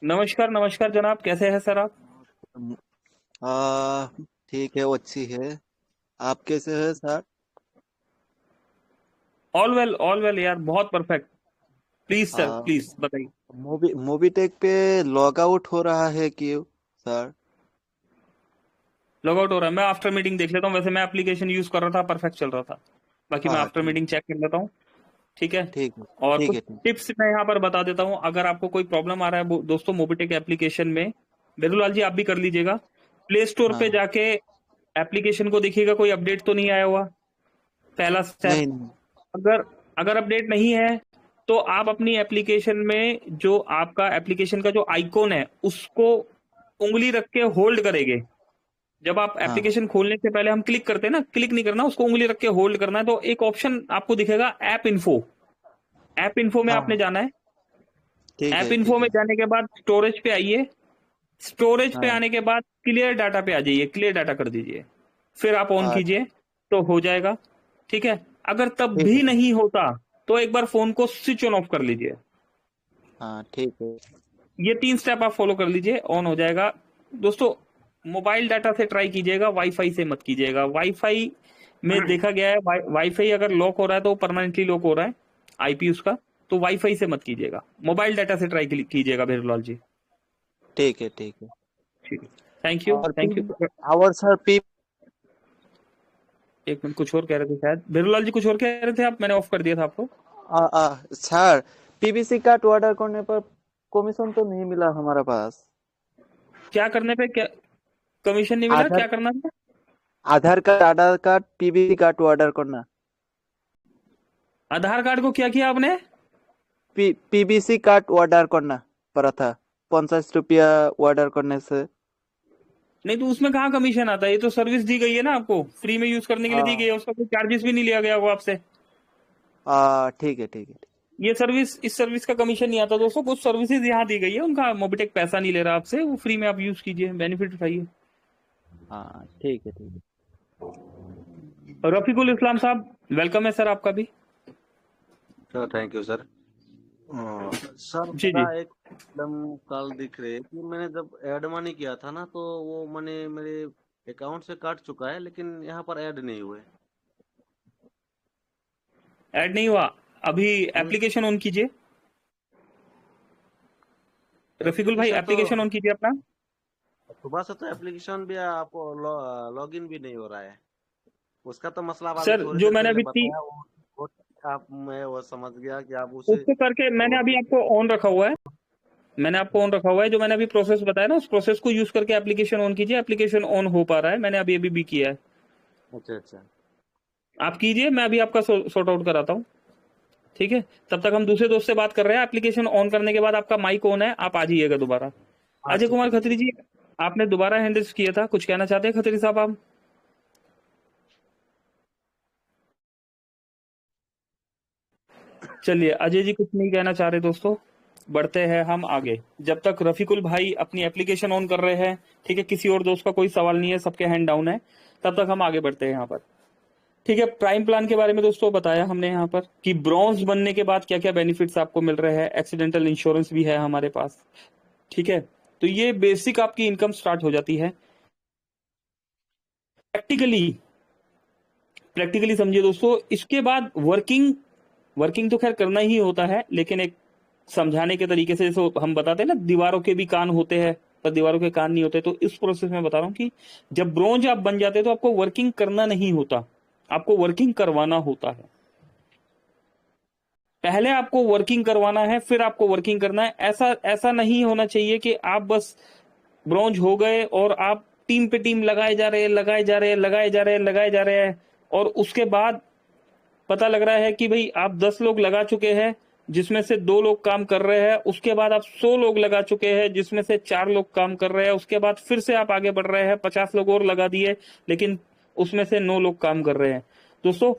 नमस्कार नमस्कार जनाब, कैसे हैं सर आप? आ, ठीक है, वो अच्छी है। आप कैसे हैं सर? ऑल वेल यार, बहुत परफेक्ट। प्लीज सर, आ, प्लीज बताइए। मूवी मूवी टेक पे लॉग आउट हो रहा है क्यों सर? लॉग आउट हो रहा है, मैं आफ्टर मीटिंग देख लेता हूँ। वैसे मैं एप्लीकेशन यूज कर रहा था, परफेक्ट चल रहा था। बाकी मैं हाँ, आफ्टर मीटिंग चेक कर लेता हूँ। ठीक है। ठीक है, और ठीक कुछ है, ठीक। टिप्स मैं यहाँ पर बता देता हूँ, अगर आपको कोई प्रॉब्लम आ रहा है दोस्तों मोबिटेक एप्लीकेशन में, भेरूलाल जी आप भी कर लीजिएगा। प्ले स्टोर पे हाँ, जाके एप्लीकेशन को देखिएगा कोई अपडेट तो नहीं आया हुआ, पहला स्टेप। नहीं, नहीं। अगर अगर अपडेट नहीं है तो आप अपनी एप्लीकेशन में जो आपका एप्लीकेशन का जो आइकॉन है उसको उंगली रख के होल्ड करेंगे। जब आप हाँ, एप्लीकेशन खोलने से पहले हम क्लिक करते हैं ना, क्लिक नहीं करना, उसको उंगली रख के होल्ड करना है। तो एक ऑप्शन आपको दिखेगा ऐप इन्फो। ऐप इन्फो में आपने हाँ, जाना है। ठीक ऐप है, इन्फो ठीक में है। जाने के बाद स्टोरेज पे आइए। स्टोरेज पे हाँ, आने के बाद क्लियर डाटा पे आ जाइए, क्लियर डाटा कर दीजिए। फिर आप ऑन हाँ, कीजिए तो हो जाएगा। ठीक है। अगर तब ठीक भी है। नहीं होता तो एक बार फोन को स्विच ऑन ऑफ कर लीजिए। हाँ, ठीक है। ये 3 स्टेप आप फॉलो कर लीजिए, ऑन हो जाएगा। दोस्तों मोबाइल डाटा से ट्राई कीजिएगा, वाईफाई से मत कीजिएगा। वाईफाई में देखा गया है वाईफाई अगर लॉक हो रहा है तो परमानेंटली लॉक हो रहा है आईपी उसका। तो वाईफाई से मत कीजिएगा, मोबाइल डाटा से ट्राई कीजिएगा भेरूलाल जी। ठीक है, ठीक है। ठीक है। थैंक यू और थैंक यू। और सर एक मिनट, कुछ और कह रहे थे शायद भेरूलाल जी, कुछ और कह रहे थे आप, मैंने ऑफ कर दिया था आपको। सर, पीवीसी कार्ड ऑर्डर करने पर कमीशन तो नहीं मिला हमारे पास। क्या करने पे क्या कमीशन नहीं मिला, आधार क्या करना था? आधार कार्ड, पीवीसी कार्ड ऑर्डर करना। आधार कार्ड को क्या किया आपने? पीबीसी कार्ड ऑर्डर करना पड़ा था, 50 रुपया ऑर्डर करने से। नहीं तो उसमें कहाँ कमीशन आता है? ये तो सर्विस दी गई है ना आपको, फ्री में यूज करने के लिए दी गई हाँ, है, उसका कोई चार्जेस भी नहीं लिया गया होगा आपसे। ठीक है, ठीक है। ये सर्विस, इस सर्विस का कमीशन नहीं आता दोस्तों। कुछ सर्विसेज यहाँ दी गई है, उनका मोबिटेक पैसा नहीं ले रहा आपसे, वो फ्री में आप यूज कीजिए, बेनिफिट उठाइए। हाँ, ठीक है, ठीक है। रफीकुल इस्लाम साहब, वेलकम है सर आपका भी। Sir thank you sir. Sir जी जी। मेरा एक प्रॉब्लम कल दिख रही है कि मैंने जब ऐड मनी किया था ना, तो वो मनी मेरे अकाउंट से कट चुका है, लेकिन यहाँ पर ऐड नहीं हुए। ऐड नहीं हुआ? अभी नहीं, एप्लीकेशन ऑन कीजिए। रफीकुल भाई एप्लीकेशन तो एप्लीकेशन ऑन कीजिए अपना। सुबह से तो एप्लीकेशन भी आपको लॉगिन भी नहीं हो रहा है। उसका तो मसला आप अभी सर थोड़ी जो देर मैंने पहले अभी बताया, वो आप मैं वो समझ गया कि आप उसे उसको करके मैंने वो अभी आपको ऑन रखा हुआ है। मैंने आपको ऑन रखा हुआ है, जो मैंने अभी प्रोसेस बताया ना, उस प्रोसेस को यूज करके एप्लीकेशन ऑन कीजिए। एप्लीकेशन ऑन हो पा रहा है, मैंने अभी अभी भी किया है। अच्छा अच्छा। आप कीजिए, मैं अभी आपका सॉर्ट आउट कराता हूँ। ठीक है। तब तक हम दूसरे दोस्त से बात कर रहे हैं। एप्लीकेशन ऑन करने के बाद आपका माइक ऑन है, आप आ जाइएगा दोबारा। हाँ अजय ठीक कुमार है, ठीक खत्री जी, आपने दोबारा हैंड रेज़ किया था, कुछ कहना चाहते हैं खत्री साहब आप? चलिए, अजय जी कुछ नहीं कहना चाह रहे दोस्तों, बढ़ते हैं हम आगे। जब तक रफीकुल भाई अपनी एप्लीकेशन ऑन कर रहे हैं, ठीक है, किसी और दोस्त का कोई सवाल नहीं है, सबके हैंड डाउन है, तब तक हम आगे बढ़ते हैं यहाँ पर। ठीक है। प्राइम प्लान के बारे में दोस्तों बताया हमने यहाँ पर कि ब्रॉन्ज बनने के बाद क्या क्या बेनिफिट्स आपको मिल रहे हैं। एक्सीडेंटल इंश्योरेंस भी है हमारे पास। ठीक है। तो ये बेसिक आपकी इनकम स्टार्ट हो जाती है। प्रैक्टिकली प्रैक्टिकली समझिए दोस्तों, इसके बाद वर्किंग वर्किंग तो खैर करना ही होता है, लेकिन एक समझाने के तरीके से, जैसे हम बताते हैं ना, दीवारों के भी कान होते हैं पर दीवारों के कान नहीं होते, तो इस प्रोसेस में बता रहा हूं कि जब ब्रोंज आप बन जाते हैं तो आपको वर्किंग करना नहीं होता, आपको वर्किंग करवाना होता है। पहले आपको वर्किंग करवाना है, फिर आपको वर्किंग करना है। ऐसा ऐसा नहीं होना चाहिए कि आप बस ब्रॉन्ज हो गए और आप टीम पे टीम लगाए जा रहे हैं, लगाए जा रहे हैं, लगाए जा रहे हैं, लगाए जा रहे हैं, और उसके बाद पता लग रहा है कि भाई आप 10 लोग लगा चुके हैं जिसमें से 2 लोग काम कर रहे हैं, उसके बाद आप 100 लोग लगा चुके हैं जिसमें से 4 लोग काम कर रहे हैं, उसके बाद फिर से आप आगे बढ़ रहे हैं, 50 लोग और लगा दिए लेकिन उसमें से 9 लोग काम कर रहे हैं। दोस्तों,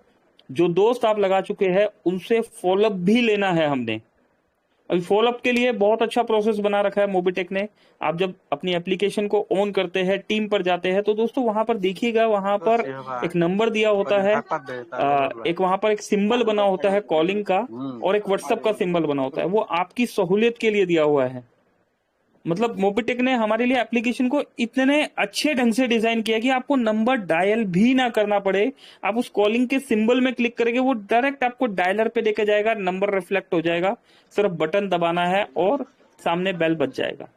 जो दोस्त आप लगा चुके हैं उनसे फॉलोअप भी लेना है हमने। अभी फॉलोअप के लिए बहुत अच्छा प्रोसेस बना रखा है मोबिटेक ने। आप जब अपनी एप्लीकेशन को ऑन करते हैं, टीम पर जाते हैं, तो दोस्तों वहां पर देखिएगा, वहां पर एक नंबर दिया होता है, एक वहां पर एक सिंबल बना होता है कॉलिंग का, और एक व्हाट्सएप का सिंबल बना होता है। वो आपकी सहूलियत के लिए दिया हुआ है। मतलब मोबिटेक ने हमारे लिए एप्लीकेशन को इतने अच्छे ढंग से डिजाइन किया कि आपको नंबर डायल भी ना करना पड़े। आप उस कॉलिंग के सिंबल में क्लिक करेंगे, वो डायरेक्ट आपको डायलर पे लेके जाएगा, नंबर रिफ्लेक्ट हो जाएगा, सिर्फ बटन दबाना है और सामने बेल बज जाएगा।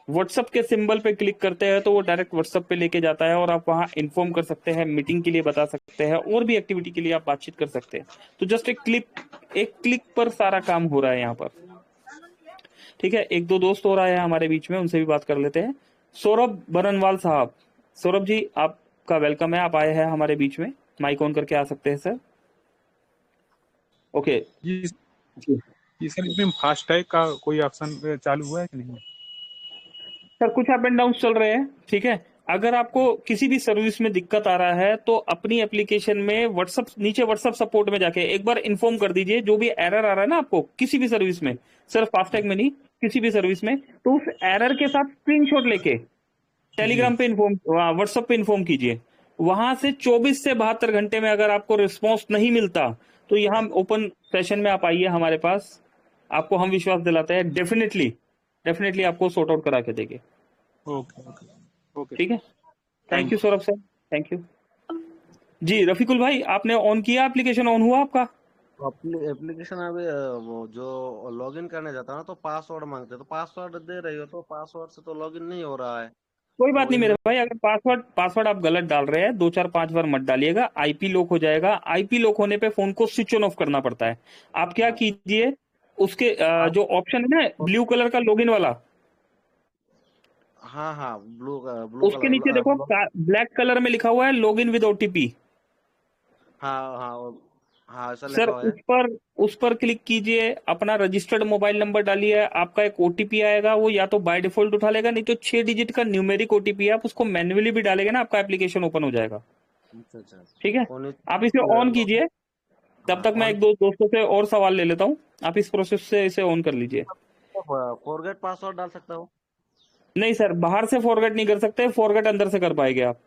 व्हाट्सएप के सिंबल पे क्लिक करते हैं तो वो डायरेक्ट व्हाट्सएप पे लेके जाता है, और आप वहां इन्फॉर्म कर सकते हैं, मीटिंग के लिए बता सकते हैं, और भी एक्टिविटी के लिए आप बातचीत कर सकते हैं। तो जस्ट एक क्लिक पर सारा काम हो रहा है यहाँ पर। ठीक है, एक दो दोस्त और आए हैं हमारे बीच में, उनसे भी बात कर लेते हैं। सौरभ बरनवाल साहब, सौरभ जी आपका वेलकम है, आप आए हैं हमारे बीच में, माइक ऑन करके आ सकते हैं सर। ओके ये ये सर इसमें फास्टैग का कोई ऑप्शन चालू हुआ है कि नहीं? सर, कुछ अप एंड डाउन चल रहे हैं। ठीक है, अगर आपको किसी भी सर्विस में दिक्कत आ रहा है तो अपनी एप्लीकेशन में व्हाट्सएप, नीचे व्हाट्सएप सपोर्ट में जाके एक बार इन्फॉर्म कर दीजिए, जो भी एरर आ रहा है ना आपको किसी भी सर्विस में, सिर्फ फास्टैग में नहीं, किसी भी सर्विस में, तो उस एरर के साथ स्क्रीनशॉट लेके टेलीग्राम पे इन्फॉर्म, व्हाट्सएप पे इन्फॉर्म कीजिए। वहां से 24 से 72 घंटे में अगर आपको रिस्पॉन्स नहीं मिलता तो यहाँ ओपन सेशन में आप आइए हमारे पास, आपको हम विश्वास दिलाते हैं, डेफिनेटली आपको सॉर्ट आउट करा के देंगे। ओके ओके ओके, ठीक है, thank you Saurabh sir, thank you ji. Rafiqul भाई, आपने ऑन किया, एप्लीकेशन ऑन हुआ आपका? एप्लीकेशन अभी वो जो लॉगिन करने जाता है ना तो पासवर्ड मांगते हैं, तो पासवर्ड दे रही हो तो पासवर्ड से तो लॉगिन नहीं हो रहा है। कोई बात तो नहीं मेरे इन भाई, अगर पासवर्ड आप गलत डाल रहे हैं, 2 4 5 बार मत डालिएगा, आईपी लॉक हो जाएगा। आईपी लॉक होने पे फोन को स्विच ऑन ऑफ करना पड़ता है। आप क्या कीजिए, उसके जो ऑप्शन है ना ब्लू कलर का लॉगिन वाला, हाँ हाँ, ब्लू उसके नीचे देखो कलर, ब्लैक कलर में लिखा हुआ है लॉगिन विद ओटीपी। हाँ हाँ हाँ, ऐसा सर लिखा हुआ है। उस पर क्लिक कीजिए, अपना रजिस्टर्ड मोबाइल नंबर डालिए, आपका एक ओटीपी आएगा, वो या तो बाय डिफॉल्ट उठा लेगा, नहीं तो 6 डिजिट का न्यूमेरिक ओटीपी है, आप उसको मैन्युअली भी डालेंगे ना, आपका एप्लीकेशन ओपन हो जाएगा। अच्छा अच्छा, ठीक है, वो आप इसे ऑन कीजिए, तब तक मैं एक दो दोस्तों से और सवाल ले लेता हूँ। आप इस प्रोसेस से इसे ऑन कर लीजिए। फॉरगेट पासवर्ड डाल सकता हूँ? नहीं सर, बाहर से फॉरगेट नहीं कर सकते, फॉरगेट अंदर से कर पाएंगे आप।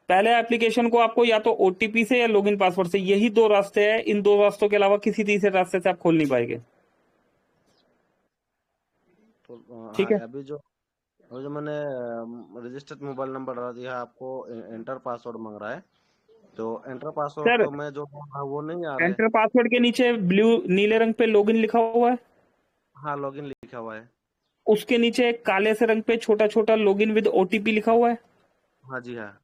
पहले एप्लीकेशन को आपको या तो ओटीपी से या लॉगिन पासवर्ड से, यही 2 रास्ते हैं, इन 2 रास्तों के अलावा किसी तीसरे रास्ते से आप खोल नहीं पाएंगे। तो ठीक हाँ, है अभी जो मैंने रजिस्टर्ड मोबाइल नंबर डाला दिया, आपको एंटर पासवर्ड मांग रहा है, तो एंटर पासवर्ड सर, तो मैं जो वो नहीं आ रहा है। एंटर पासवर्ड के नीचे नीले रंग पे लॉगिन लिखा हुआ है, हाँ, लॉगिन लिखा हुआ है। उसके नीचे एक काले से रंग पे छोटा छोटा लॉगिन विद ओटीपी लिखा हुआ है। हाँ जी हाँ।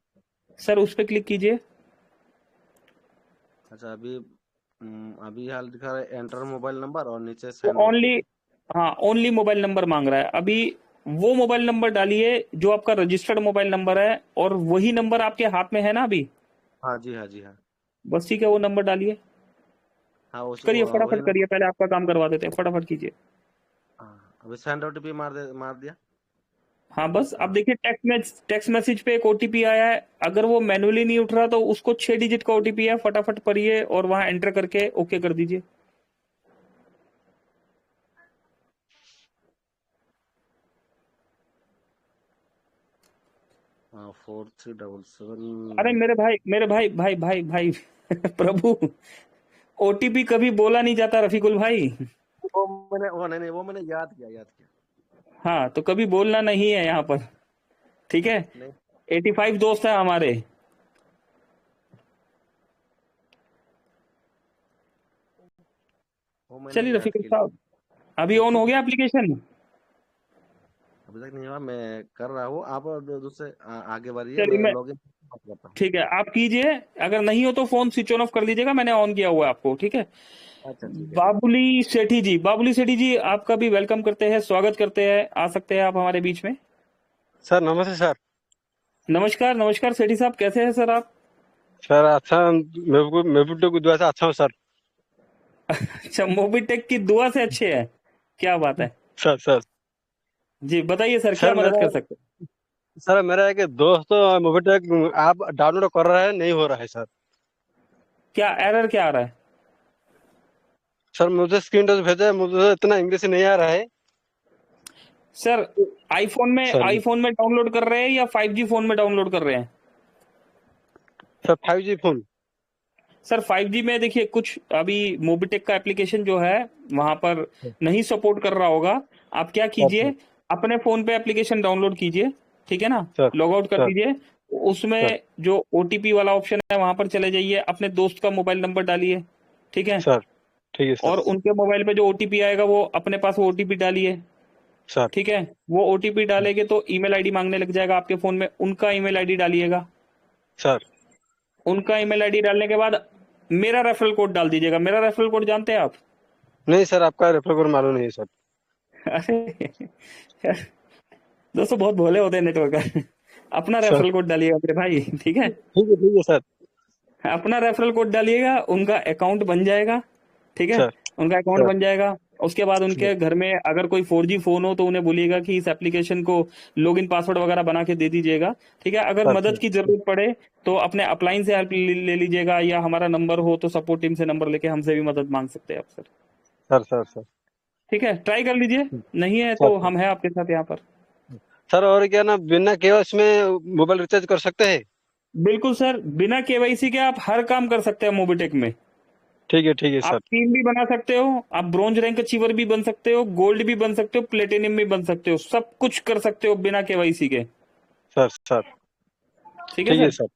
सर उस पर क्लिक कीजिए। अच्छा, अभी हाल दिखा रहा है एंटर मोबाइल नंबर और नीचे तो सेंड ओनली, ओटीपी। हाँ ओनली मोबाइल नंबर मांग रहा है। अभी वो मोबाइल नंबर डालिए जो आपका रजिस्टर्ड मोबाइल नंबर है, और वही नंबर आपके हाथ में है ना अभी? हाँ जी हाँ जी हाँ। बस ठीक है, वो नंबर डालिए, हाँ करिए वही फटाफट नंबर। करिए, पहले आपका काम करवा देते हैं, फटाफट कीजिए। हाँ, अभी सेंड ओटीपी मार दिया। हाँ बस, आप हाँ, देखिए टेक्स्ट मैसेज पे एक ओटीपी आया है, अगर वो मैनुअली नहीं उठ रहा तो उसको 6 डिजिट का ओटीपी है, फटाफट पढ़िए और वहां एंटर करके ओके कर दीजिए। हाँ, 4377। अरे मेरे भाई प्रभु, ओटीपी कभी बोला नहीं जाता रफीकुल भाई। वो मैंने याद किया। हाँ, तो कभी बोलना नहीं है यहाँ पर। ठीक है, नहीं, 85 दोस्त है हमारे। वो मैंने चलिए याद रफीकुल किया। साहब, अभी ऑन हो गया एप्लीकेशन? अभी तक नहीं हुआ, मैं कर रहा हूँ। आप दूसरे आगे बढ़िए, चलिए मैं मैं, लॉगिन करता हूँ। ठीक है आप कीजिए, अगर नहीं हो तो फोन स्विच ऑन ऑफ कर लीजिएगा, मैंने ऑन किया हुआ है आपको। ठीक है, अच्छा ठीक है। बाबुली सेठी जी आपका भी वेलकम करते हैं, स्वागत करते हैं, आ सकते हैं आप हमारे बीच में। सर नमस्ते सर। नमस्कार नमस्कार सेठी साहब, कैसे हैं सर आप? सर अच्छा, मैं की दुआ से अच्छा हूँ सर। अच्छा, मोबीटेक की दुआ से अच्छे हैं, क्या बात है। सर जी बताइए सर, क्या सर मदद मेरा कर सकते हैं? सर मेरा एक दोस्त मोबिटेक आप डाउनलोड कर रहा है, नहीं हो रहा है सर। क्या एरर क्या आ रहा है? सर मुझे स्क्रीन टच भेजा है, मुझे इतना इंग्लिश नहीं आ रहा है सर सर। आईफोन में डाउनलोड कर रहे हैं या 5G फोन में डाउनलोड कर रहे हैं? Sir 5G phone. Sir 5G में देखिए कुछ अभी मोबिटेक का एप्लीकेशन जो है वहां पर नहीं सपोर्ट कर रहा होगा। आप क्या कीजिए, अपने फोन पे एप्लीकेशन डाउनलोड कीजिए, ठीक है ना, सर लॉग आउट कर सर दीजिए। सर उसमें जो OTP वाला ऑप्शन है वहां पर चले जाइए, अपने दोस्त का मोबाइल नंबर डालिए, ठीक है, सर ठीक है और सर। उनके मोबाइल पे जो OTP आएगा वो अपने पास वो OTP डालिए, सर ठीक है। वो OTP डालेंगे तो ईमेल आईडी मांगने लग जाएगा आपके फोन में, उनका ईमेल आईडी डालिएगा। सर उनका ईमेल आईडी डालने के बाद मेरा रेफरल कोड डाल दीजिएगा। मेरा रेफरल कोड जानते हैं आप? नहीं सर, आपका रेफर कोड मालूम नहीं है सर। अरे दोस्तों बहुत भोले होते हैं नेटवर्कर। अपना सर रेफरल कोड डालिएगा मेरे भाई, ठीक है। ठीक है सर। अपना रेफरल कोड डालिएगा, उनका अकाउंट बन जाएगा, ठीक है। सर उनका अकाउंट सर बन जाएगा। उसके बाद उनके घर में अगर कोई 4G फोन हो तो उन्हें बोलिएगा कि इस एप्लीकेशन को लॉगिन पासवर्ड वगैरह बना के दे दीजिएगा, ठीक है। अगर सर मदद की जरूरत पड़े तो अपने अपलाइन से हेल्प ले लीजिएगा, या हमारा नंबर हो तो सपोर्ट टीम से नंबर लेके हमसे भी मदद मांग सकते हैं आप सर, सर सर सर ठीक है। ट्राई कर लीजिए, नहीं है सर तो हम हैं आपके साथ यहाँ पर। सर, और क्या ना, बिना केवाईसी में मोबाइल रिचार्ज कर सकते हैं? बिल्कुल सर, बिना KYC के आप हर काम कर सकते हैं मोबिटेक में। ठीक है आप सर। टीम भी बना सकते हो, आप ब्रॉन्ज रैंक अचीवर भी बन सकते हो, गोल्ड भी बन सकते हो, प्लेटिनियम भी बन सकते हो, सब कुछ कर सकते हो बिना KYC के, सर सर ठीक है ठीक है सर। सर।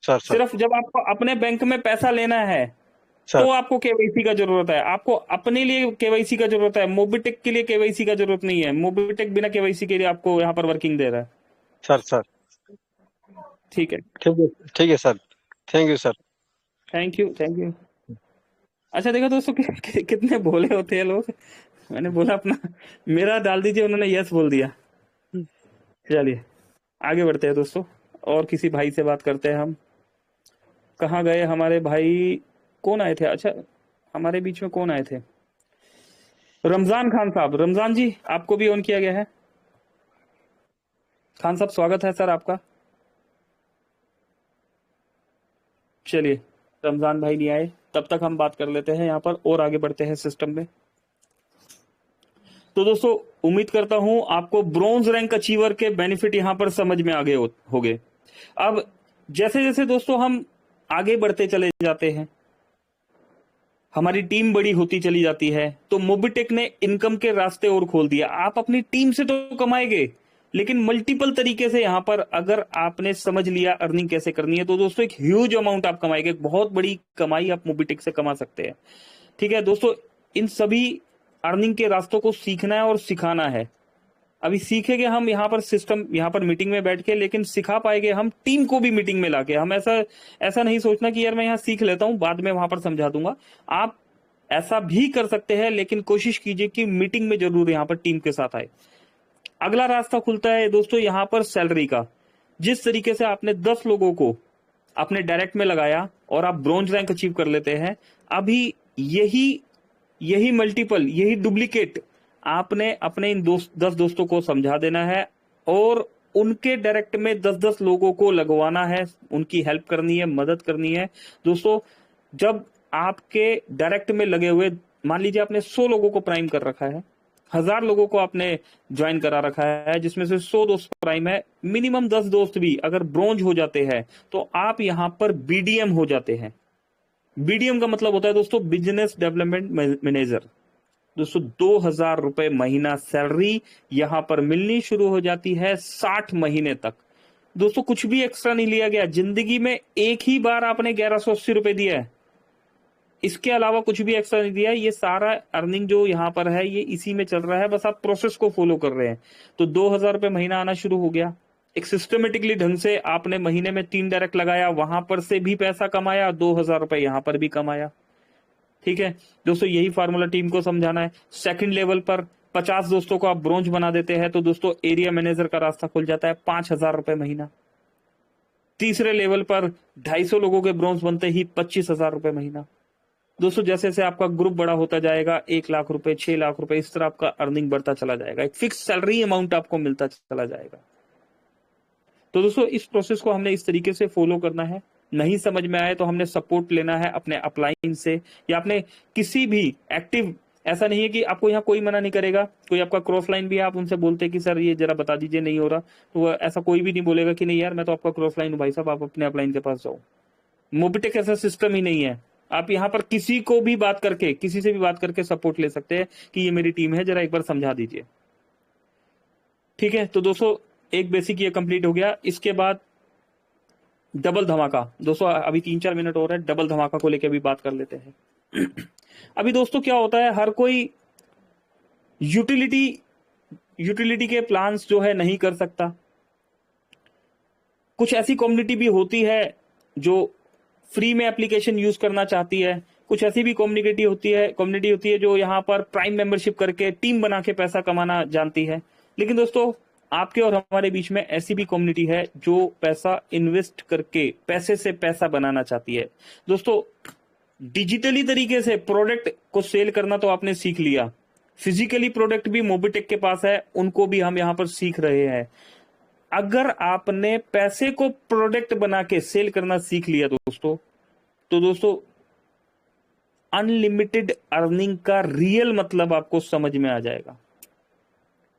सर सर सिर्फ जब आपको अपने बैंक में पैसा लेना है सर तो आपको KYC का जरूरत है। आपको अपने लिए KYC का जरूरत है, मोबिटेक के लिए KYC का जरूरत नहीं है। मोबिटेक बिना KYC के लिए आपको यहाँ पर वर्किंग दे रहा है, सर सर ठीक है। ठीक है sir. Thank you sir. Thank you, thank you. अच्छा देखो दोस्तों कितने भोले होते हैं लोग। मैंने बोला अपना मेरा डाल दीजिए, उन्होंने यस बोल दिया। चलिए आगे बढ़ते हैं दोस्तों, और किसी भाई से बात करते हैं हम। कहाँ गए हमारे भाई, कौन आए थे? अच्छा हमारे बीच में कौन आए थे? रमजान खान साहब। रमजान जी आपको भी ऑन किया गया है। खान साहब स्वागत है सर आपका। चलिए रमजान भाई नहीं आए, तब तक हम बात कर लेते हैं यहाँ पर और आगे बढ़ते हैं सिस्टम में। तो दोस्तों उम्मीद करता हूं आपको ब्रॉन्ज रैंक अचीवर के बेनिफिट यहां पर समझ में आ गए होंगे। अब जैसे जैसे दोस्तों हम आगे बढ़ते चले जाते हैं, हमारी टीम बड़ी होती चली जाती है, तो मोबिटेक ने इनकम के रास्ते और खोल दिया। आप अपनी टीम से तो कमाएंगे, लेकिन मल्टीपल तरीके से यहां पर अगर आपने समझ लिया अर्निंग कैसे करनी है तो दोस्तों एक ह्यूज अमाउंट आप कमाएंगे, बहुत बड़ी कमाई आप मोबिटेक से कमा सकते हैं, ठीक है दोस्तों। इन सभी अर्निंग के रास्तों को सीखना है और सिखाना है। अभी सीखेंगे हम यहाँ पर सिस्टम, यहाँ पर मीटिंग में बैठ के, लेकिन सिखा पाएंगे हम टीम को भी मीटिंग में लाके। हम ऐसा नहीं सोचना कि यार मैं यहाँ सीख लेता हूँ बाद में वहां पर समझा दूंगा। आप ऐसा भी कर सकते हैं, लेकिन कोशिश कीजिए कि मीटिंग में जरूर यहाँ पर टीम के साथ आए। अगला रास्ता खुलता है दोस्तों यहाँ पर सैलरी का। जिस तरीके से आपने 10 लोगों को अपने डायरेक्ट में लगाया और आप ब्रॉन्ज रैंक अचीव कर लेते हैं, अभी यही मल्टीपल, यही डुप्लीकेट आपने अपने इन 10 दोस्तों को समझा देना है और उनके डायरेक्ट में 10-10 लोगों को लगवाना है, उनकी हेल्प करनी है, मदद करनी है दोस्तों। जब आपके डायरेक्ट में लगे हुए, मान लीजिए आपने 100 लोगों को प्राइम कर रखा है, 1000 लोगों को आपने ज्वाइन करा रखा है, जिसमें से 100 दोस्त प्राइम है, मिनिमम 10 दोस्त भी अगर ब्रॉन्ज हो जाते हैं तो आप यहां पर BDM हो जाते हैं। BDM का मतलब होता है दोस्तों बिजनेस डेवलपमेंट मैनेजर। दोस्तों 2000 रुपए महीना सैलरी यहां पर मिलनी शुरू हो जाती है 60 महीने तक। दोस्तों कुछ भी एक्स्ट्रा नहीं लिया गया, जिंदगी में एक ही बार आपने 1180 रुपए दिया है, इसके अलावा कुछ भी एक्स्ट्रा नहीं दिया है। ये सारा अर्निंग जो यहाँ पर है ये इसी में चल रहा है, बस आप प्रोसेस को फॉलो कर रहे हैं। तो 2000 रुपए महीना आना शुरू हो गया। एक सिस्टमेटिकली ढंग से आपने महीने में 3 डायरेक्ट लगाया, वहां पर से भी पैसा कमाया, 2000 रुपए यहां पर भी कमाया, ठीक है दोस्तों। यही फार्मूला टीम को समझाना है। सेकंड लेवल पर 50 दोस्तों को आप ब्रॉन्ज बना देते हैं तो दोस्तों एरिया मैनेजर का रास्ता खुल जाता है, 5000 रुपए महीना। तीसरे लेवल पर 250 लोगों के ब्रॉन्ज बनते ही 25,000 रुपए महीना। दोस्तों जैसे जैसे आपका ग्रुप बड़ा होता जाएगा, 1 लाख रुपए, 6 लाख रुपए, इस तरह आपका अर्निंग बढ़ता चला जाएगा, एक फिक्स सैलरी अमाउंट आपको मिलता चला जाएगा। तो दोस्तों इस प्रोसेस को हमने इस तरीके से फॉलो करना है। नहीं समझ में आए तो हमने सपोर्ट लेना है अपने अपलाइन से या अपने किसी भी एक्टिव, ऐसा नहीं है कि आपको यहाँ कोई मना नहीं करेगा, कोई आपका क्रॉस लाइन भी है, आप उनसे बोलते हैं कि सर ये जरा बता दीजिए नहीं हो रहा, तो वो ऐसा कोई भी नहीं बोलेगा कि नहीं यार मैं तो आपका क्रॉस लाइन हूँ भाई साहब, आप अपने अपलाइन के पास जाओ। मोबिटेक ऐसा सिस्टम ही नहीं है। आप यहाँ पर किसी को भी बात करके, किसी से भी बात करके सपोर्ट ले सकते हैं कि ये मेरी टीम है, जरा एक बार समझा दीजिए। ठीक है, तो दोस्तों एक बेसिक ये कंप्लीट हो गया। इसके बाद डबल धमाका दोस्तों, अभी 3-4 मिनट और है, डबल धमाका को लेकर भी बात कर लेते हैं। अभी दोस्तों क्या होता है, हर कोई यूटिलिटी के प्लान्स जो है नहीं कर सकता। कुछ ऐसी कम्युनिटी भी होती है जो फ्री में एप्लीकेशन यूज करना चाहती है, कुछ ऐसी भी कम्युनिटी होती है जो यहाँ पर प्राइम मेंबरशिप करके टीम बना के पैसा कमाना जानती है। लेकिन दोस्तों आपके और हमारे बीच में ऐसी भी कम्युनिटी है जो पैसा इन्वेस्ट करके पैसे से पैसा बनाना चाहती है। दोस्तों डिजिटली तरीके से प्रोडक्ट को सेल करना तो आपने सीख लिया, फिजिकली प्रोडक्ट भी मोबिटेक के पास है, उनको भी हम यहाँ पर सीख रहे हैं। अगर आपने पैसे को प्रोडक्ट बना के सेल करना सीख लिया दोस्तों, तो दोस्तों अनलिमिटेड अर्निंग का रियल मतलब आपको समझ में आ जाएगा।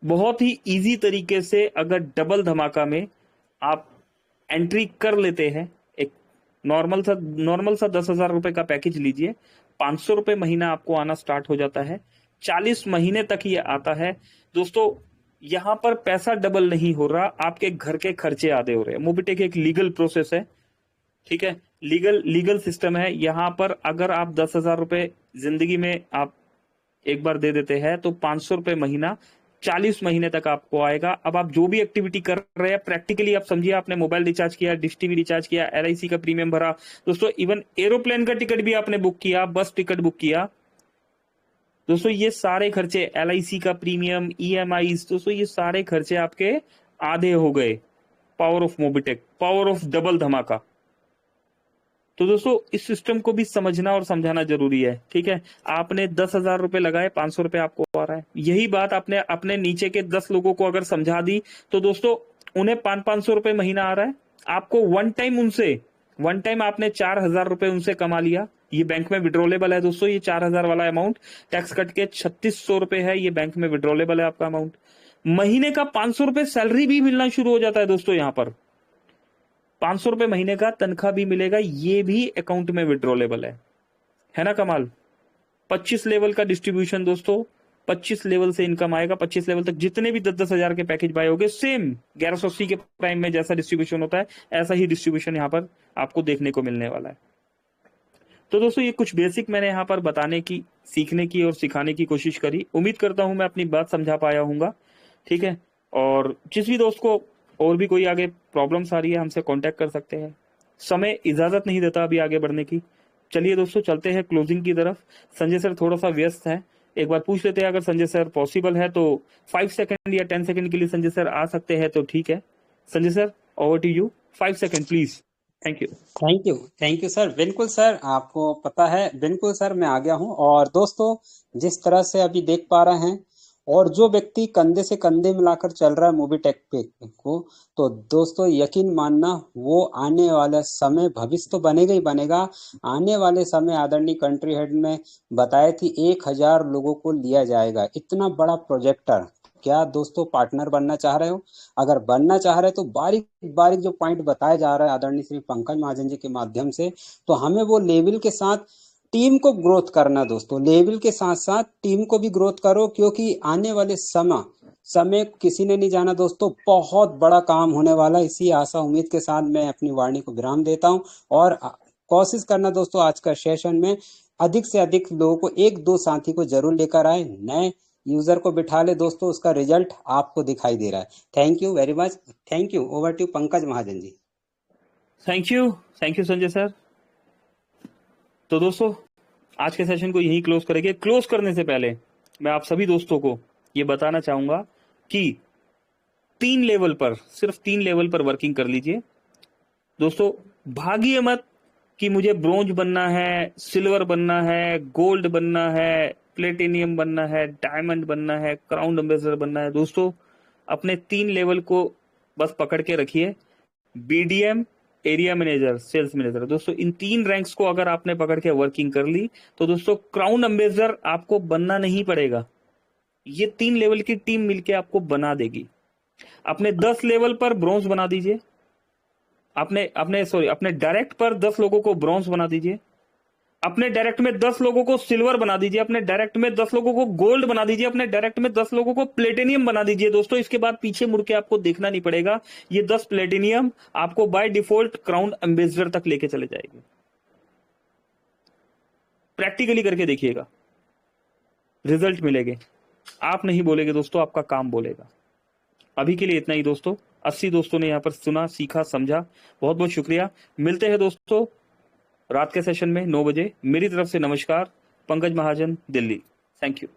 बहुत ही इजी तरीके से अगर डबल धमाका में आप एंट्री कर लेते हैं, एक नॉर्मल सा 10,000 रुपए का पैकेज लीजिए, 500 रुपए महीना आपको आना स्टार्ट हो जाता है, 40 महीने तक ये आता है। दोस्तों यहां पर पैसा डबल नहीं हो रहा, आपके घर के खर्चे आधे हो रहे हैं। मोबिटेक एक लीगल प्रोसेस है, ठीक है, लीगल सिस्टम है। यहां पर अगर आप 10,000 रुपए जिंदगी में आप एक बार दे देते हैं तो 500 रुपए महीना 40 महीने तक आपको आएगा। अब आप जो भी एक्टिविटी कर रहे हैं प्रैक्टिकली आप समझिए, आपने मोबाइल रिचार्ज किया, डिश टीवी रिचार्ज किया, LIC का प्रीमियम भरा, दोस्तों इवन एरोप्लेन का टिकट भी आपने बुक किया, बस टिकट बुक किया, दोस्तों ये सारे खर्चे, LIC का प्रीमियम, EMIs, दोस्तों ये सारे खर्चे आपके आधे हो गए। Power of Mobitech, power of double धमाका। तो दोस्तों इस सिस्टम को भी समझना और समझाना जरूरी है। ठीक है, आपने 10,000 रुपए लगाए, 500 रुपए आपको आ रहा है। यही बात आपने अपने नीचे के 10 लोगों को अगर समझा दी तो दोस्तों उन्हें 500-500 रुपए महीना आ रहा है। आपको वन टाइम आपने 4,000 रुपए उनसे कमा लिया। ये बैंक में विड्रॉलेबल है दोस्तों, ये 4,000 वाला अमाउंट टैक्स कट के 3600 रुपए है, ये बैंक में विड्रॉलेबल है आपका अमाउंट। महीने का 500 रुपए सैलरी भी मिलना शुरू हो जाता है दोस्तों, यहाँ पर 500 रुपए महीने का तनख्वाह भी मिलेगा, ये भी अकाउंट में विड्रॉलेबल है ना कमाल। 25 लेवल का डिस्ट्रीब्यूशन दोस्तों, 25 लेवल से इनकम आएगा, 25 लेवल तक जितने भी 10-10 हजार के पैकेज बाय होंगे, सेम 1180 के प्राइम में जैसा डिस्ट्रीब्यूशन होता है ऐसा ही डिस्ट्रीब्यूशन यहाँ पर आपको देखने को मिलने वाला है। तो दोस्तों ये कुछ बेसिक मैंने यहाँ पर बताने की, सीखने की और सिखाने की कोशिश करी। उम्मीद करता हूं मैं अपनी बात समझा पाया हूँगा। ठीक है, और जिस भी दोस्त को और भी कोई आगे प्रॉब्लम्स आ रही है हमसे कांटेक्ट कर सकते हैं। समय इजाजत नहीं देता अभी आगे बढ़ने की। चलिए दोस्तों चलते हैं क्लोजिंग की तरफ। संजय सर थोड़ा सा व्यस्त है, एक बार पूछ लेते हैं अगर संजय सर पॉसिबल है तो 5 सेकंड या 10 सेकंड के लिए संजय सर आ सकते हैं तो ठीक है। Sanjay sir over to you, 5 second please. Thank you. Thank you sir. बिल्कुल सर, आपको पता है, बिल्कुल सर मैं आ गया हूँ। और दोस्तों जिस तरह से अभी देख पा रहे हैं, और जो व्यक्ति कंधे से कंधे मिलाकर चल रहा है मोबिटेक पे को, तो दोस्तों यकीन मानना वो आने वाला समय, भविष्य तो बनेगा ही बनेगा। आने वाले समय आदरणीय कंट्री हेड ने बताए थी 1000 लोगों को लिया जाएगा। इतना बड़ा प्रोजेक्टर, क्या दोस्तों पार्टनर बनना चाह रहे हो? अगर बनना चाह रहे हो तो बारीक बारीक जो पॉइंट बताया जा रहा है आदरणीय श्री पंकज महाजन जी के माध्यम से, तो हमें वो लेवल के साथ टीम को ग्रोथ करना। दोस्तों लेवल के साथ साथ टीम को भी ग्रोथ करो, क्योंकि आने वाले समय किसी ने नहीं जाना दोस्तों, बहुत बड़ा काम होने वाला। इसी आशा उम्मीद के साथ मैं अपनी वाणी को विराम देता हूं। और कोशिश करना दोस्तों आज का सेशन में अधिक से अधिक लोगों को, 1-2 साथी को जरूर लेकर आए, नए यूजर को बिठा ले दोस्तों, उसका रिजल्ट आपको दिखाई दे रहा है। Thank you very much. Thank you. Over to Pankaj Mahajan ji. Thank you Sanjay sir. तो दोस्तों आज के सेशन को यही क्लोज करेंगे। क्लोज करने से पहले मैं आप सभी दोस्तों को ये बताना चाहूंगा कि 3 लेवल पर, सिर्फ 3 लेवल पर वर्किंग कर लीजिए दोस्तों। भागिए मत कि मुझे ब्रोंज बनना है, सिल्वर बनना है, गोल्ड बनना है, प्लेटिनियम बनना है, डायमंड बनना है, क्राउन एम्बेसडर बनना है। दोस्तों अपने 3 लेवल को बस पकड़ के रखिए। BDM, area manager, sales manager. दोस्तों इन 3 रैंक्स को अगर आपने पकड़ के वर्किंग कर ली तो दोस्तों क्राउन एम्बेसडर आपको बनना नहीं पड़ेगा, ये 3 लेवल की टीम मिलके आपको बना देगी। अपने 10 लेवल पर ब्रॉन्ज बना दीजिए, अपने डायरेक्ट पर 10 लोगों को ब्रॉन्ज बना दीजिए, अपने डायरेक्ट में 10 लोगों को सिल्वर बना दीजिए, अपने डायरेक्ट में 10 लोगों को गोल्ड बना दीजिए, अपने डायरेक्ट में 10 लोगों को प्लेटिनियम बना दीजिए। दोस्तों इसके बाद पीछे मुड़ के आपको देखना नहीं पड़ेगा, ये 10 प्लेटिनियम आपको बाय डिफॉल्ट क्राउन एम्बेसडर तक लेके चले जाएगी। प्रैक्टिकली करके देखिएगा, रिजल्ट मिलेंगे। आप नहीं बोलेगे दोस्तों, आपका काम बोलेगा। अभी के लिए इतना ही दोस्तों। 80 दोस्तों ने यहाँ पर सुना, सीखा, समझा, बहुत बहुत शुक्रिया। मिलते हैं दोस्तों रात के सेशन में 9 बजे। मेरी तरफ से नमस्कार। पंकज महाजन, दिल्ली। Thank you.